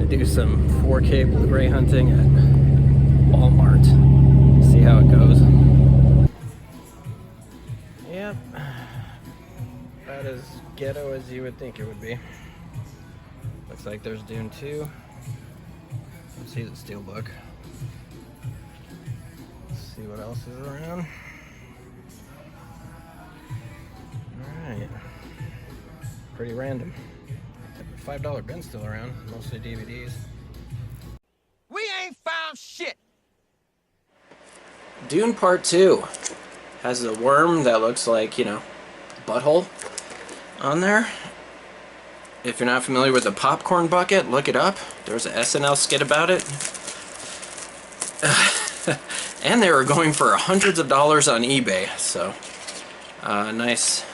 gonna do some 4K Blu-ray hunting at Walmart. See how it goes. Yep. About as ghetto as you would think it would be. Looks like there's Dune 2. Let's see the Steelbook. Let's see what else is around. Alright. Pretty random. $5 bin's still around, mostly DVDs. We ain't found shit! Dune Part 2 has a worm that looks like, you know, butthole on there. If you're not familiar with the popcorn bucket, look it up. There was an SNL skit about it. And they were going for hundreds of dollars on eBay, so nice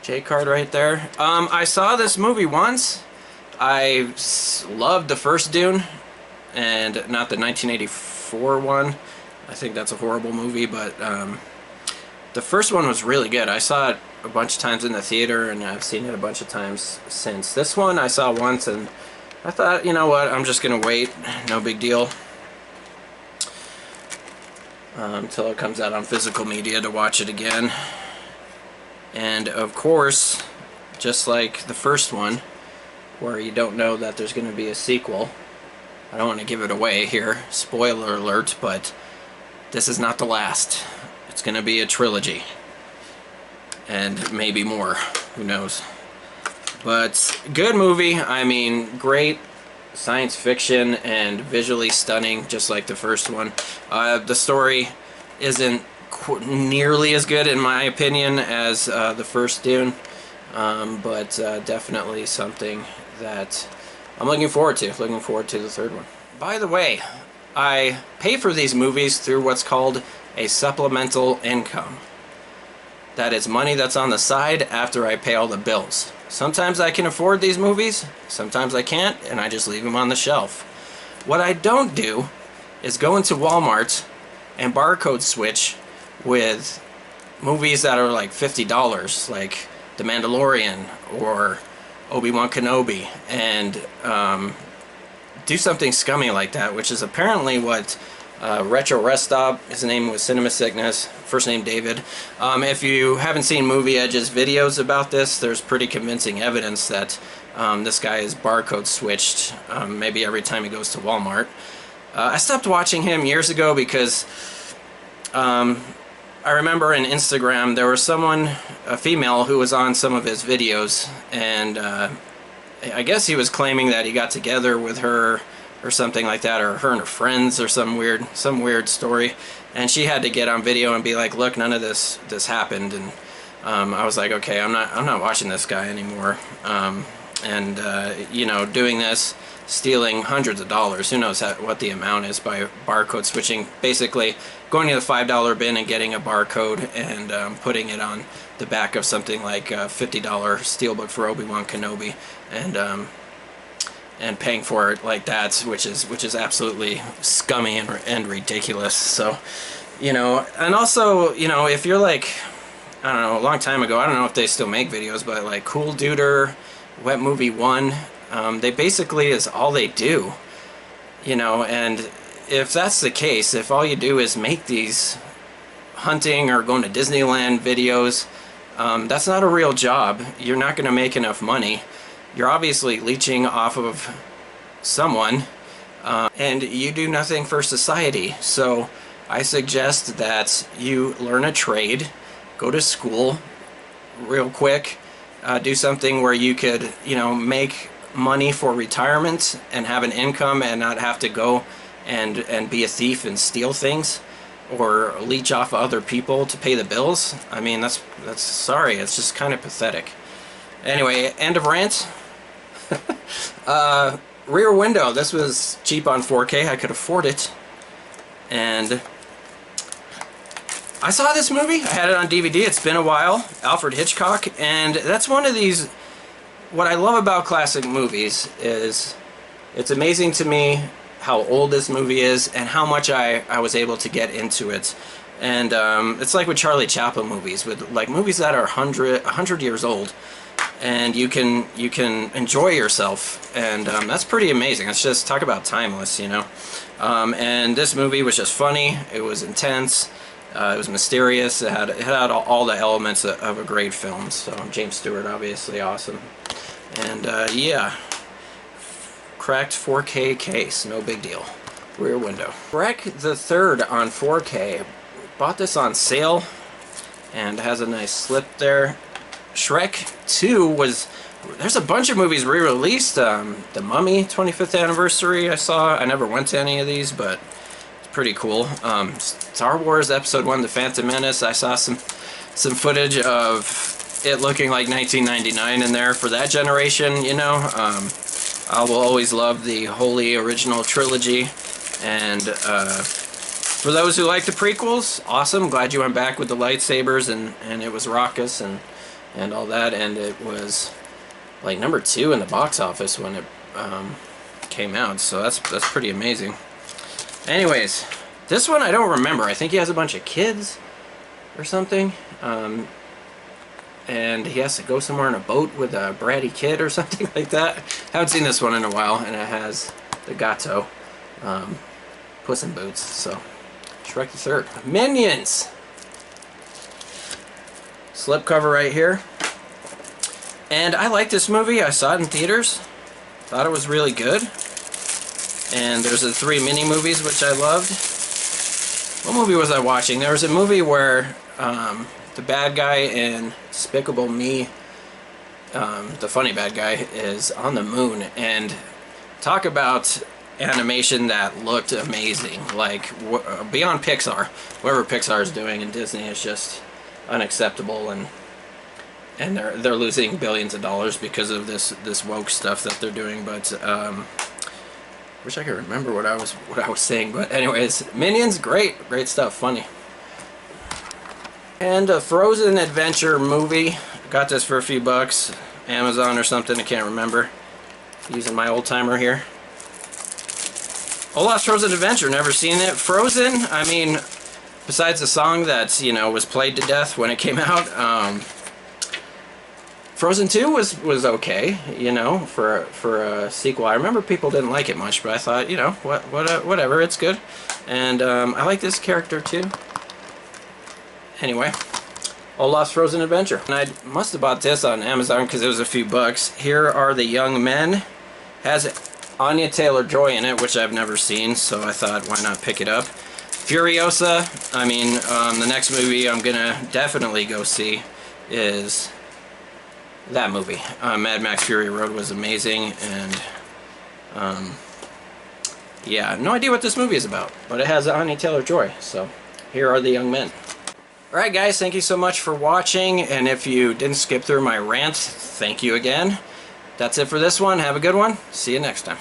J-card right there. I saw this movie once. I loved the first Dune, and not the 1984 one. I think that's a horrible movie, but the first one was really good. I saw it a bunch of times in the theater, and I've seen it a bunch of times since. This one I saw once, and I thought, you know what, I'm just gonna wait. No big deal. Until it comes out on physical media to watch it again. And of course, just like the first one, where you don't know that there's going to be a sequel, I don't want to give it away here, spoiler alert, but this is not the last. It's going to be a trilogy. And maybe more, who knows. But good movie. I mean, great science fiction and visually stunning, just like the first one. The story isn't nearly as good, in my opinion, as the first Dune, but definitely something that I'm looking forward to. Looking forward to the third one. By the way, I pay for these movies through what's called a supplemental income. That is money that's on the side after I pay all the bills. Sometimes I can afford these movies, sometimes I can't, and I just leave them on the shelf. What I don't do is go into Walmart and barcode switch with movies that are like $50, like The Mandalorian or Obi-Wan Kenobi, and do something scummy like that, which is apparently what RetroRestStop, his name was Cinema Sickness, first name David. If you haven't seen Movie Edge's videos about this, there's pretty convincing evidence that this guy is barcode switched maybe every time he goes to Walmart. I stopped watching him years ago because I remember in Instagram there was someone, a female, who was on some of his videos, and I guess he was claiming that he got together with her or something like that, or her and her friends, or some weird story, and she had to get on video and be like, look, none of this happened. And I was like, okay, I'm not watching this guy anymore. You know, doing this, stealing hundreds of dollars, who knows what the amount is, by barcode switching, basically going to the $5 bin and getting a barcode and putting it on the back of something like a $50 Steelbook for Obi-Wan Kenobi, and paying for it like that, which is absolutely scummy and ridiculous. So, you know, and also, you know, if you're like, I don't know, a long time ago, I don't know if they still make videos, but like Cool Duder, Wet Movie 1, they basically is all they do, you know. And if that's the case, if all you do is make these hunting or going to Disneyland videos, that's not a real job. You're not going to make enough money. You're obviously leeching off of someone, and you do nothing for society. So I suggest that you learn a trade, go to school real quick, do something where you could, you know, make money for retirement and have an income and not have to go and be a thief and steal things or leech off of other people to pay the bills. I mean, that's sorry, it's just kind of pathetic. Anyway, end of rant. Rear Window, this was cheap on 4K, I could afford it, and I saw this movie, I had it on DVD, it's been a while, Alfred Hitchcock, and that's one of these, what I love about classic movies is, it's amazing to me how old this movie is and how much I was able to get into it. And it's like with Charlie Chaplin movies, with like movies that are 100 years old. and you can enjoy yourself, and that's pretty amazing. It's just, talk about timeless, you know. And this movie was just funny. It was intense. It was mysterious. It had all the elements of a great film. So James Stewart, obviously awesome. And yeah, cracked 4K case, no big deal. Rear window. Shrek the Third on 4K. Bought this on sale, and has a nice slip there. Shrek 2 was, there's a bunch of movies re-released. The Mummy 25th anniversary I saw. I never went to any of these, but it's pretty cool. Star Wars Episode 1, The Phantom Menace, I saw some footage of it looking like 1999 in there for that generation, you know. I will always love the Holy Original Trilogy, and for those who like the prequels, awesome. Glad you went back with the lightsabers, and it was raucous and all that, and it was like #2 in the box office when it came out, so that's pretty amazing. Anyways, this one I don't remember. I think he has a bunch of kids or something, and he has to go somewhere in a boat with a bratty kid or something like that. Haven't seen this one in a while, and it has the Gato, Puss in Boots. So Shrek the Third. Minions. Slipcover right here. And I like this movie. I saw it in theaters. Thought it was really good. And there's the 3 mini movies which I loved. What movie was I watching? There was a movie where the bad guy in Despicable Me, the funny bad guy, is on the moon. And talk about animation that looked amazing. Like beyond Pixar. Whatever Pixar is doing in Disney is just unacceptable, and they're losing billions of dollars because of this woke stuff that they're doing. But wish I could remember what I was saying. But anyways, Minions, great stuff, funny. And a Frozen adventure movie. Got this for a few bucks, Amazon or something, I can't remember. Using my old timer here. Olaf's Frozen Adventure, never seen it. Frozen, I mean, besides the song that, you know, was played to death when it came out, Frozen 2 was okay, you know, for a sequel. I remember people didn't like it much, but I thought, you know, whatever, it's good. And I like this character too. Anyway, Olaf's Frozen Adventure. And I must have bought this on Amazon because it was a few bucks. Here Are the Young Men. Has Anya Taylor-Joy in it, which I've never seen, so I thought, why not pick it up. Furiosa, I mean, the next movie I'm gonna definitely go see is that movie. Mad Max Fury Road was amazing, and yeah, no idea what this movie is about, but it has Anya Taylor-Joy, so Here Are the Young Men. Alright guys, thank you so much for watching, and if you didn't skip through my rant, thank you again. That's it for this one. Have a good one. See you next time.